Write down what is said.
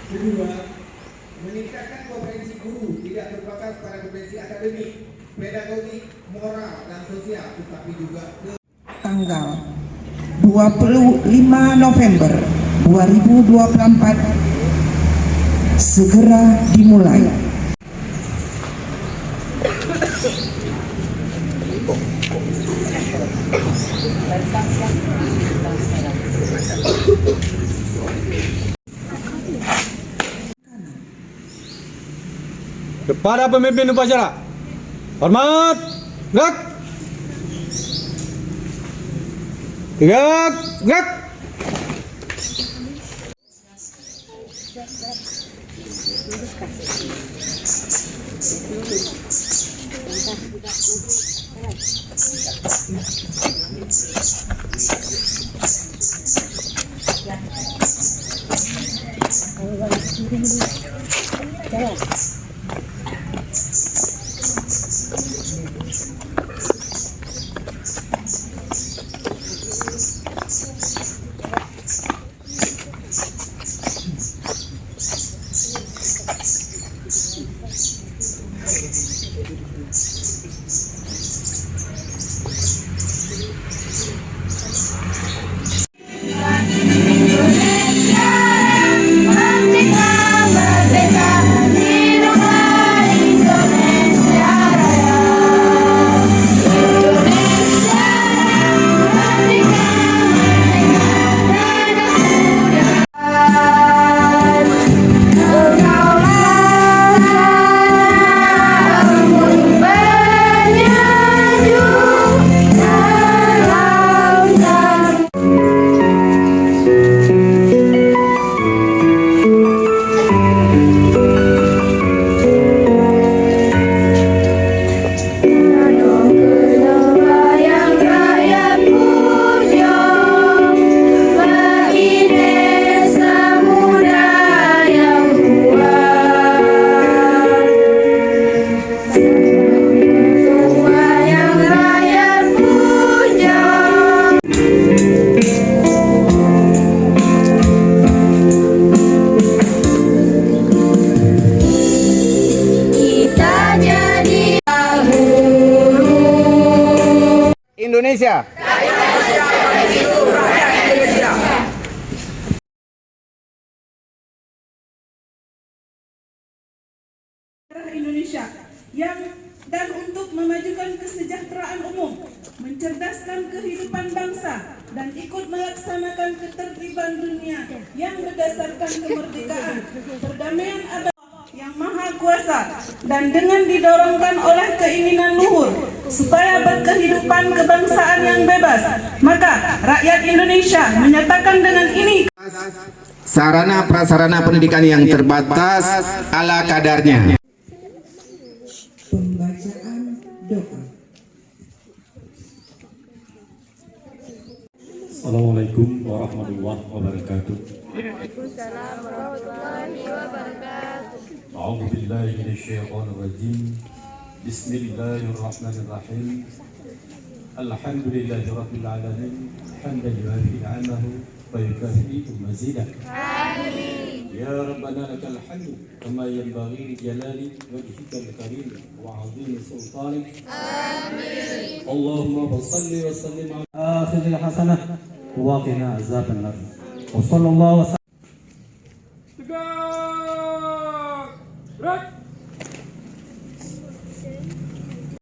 Kedua, meningkatkan kompetensi guru tidak terbatas pada kompetensi akademik, pedagogik, moral, dan sosial, tetapi juga tanggal 25 November 2024 segera dimulai. Kepada pemimpin upacara, hormat, gerak, gerak, gerak. Indonesia. Indonesia yang dan untuk memajukan kesejahteraan umum, mencerdaskan kehidupan bangsa, dan ikut melaksanakan ketertiban dunia yang berdasarkan kemerdekaan, perdamaian abadi yang maha kuasa, dan dengan didorongkan oleh keinginan luhur supaya berkehidupan kebangsaan yang bebas, maka rakyat Indonesia menyatakan dengan ini Sarana prasarana pendidikan yang terbatas ala kadarnya. Pembacaan doa. Assalamualaikum warahmatullahi wabarakatuh. Waalaikumsalam warahmatullahi wabarakatuh. A'udzu billahi minasyaitonir rajim. Bismillahirrahmanirrahim. Alhamdulillahi rabbil alamin. Hamdan yuwafi ni'amahu wa yukafi mazidah. Amin. Ya Rabbana lakal hamd kama yanbaghi li jalali wajhikal karim wa 'azimi sultanik. Amin. Allahumma shalli wa sallim ala akhiril hasanah wa qina azaban nar. Wa sallallahu wa sallam. Tegak, gerak.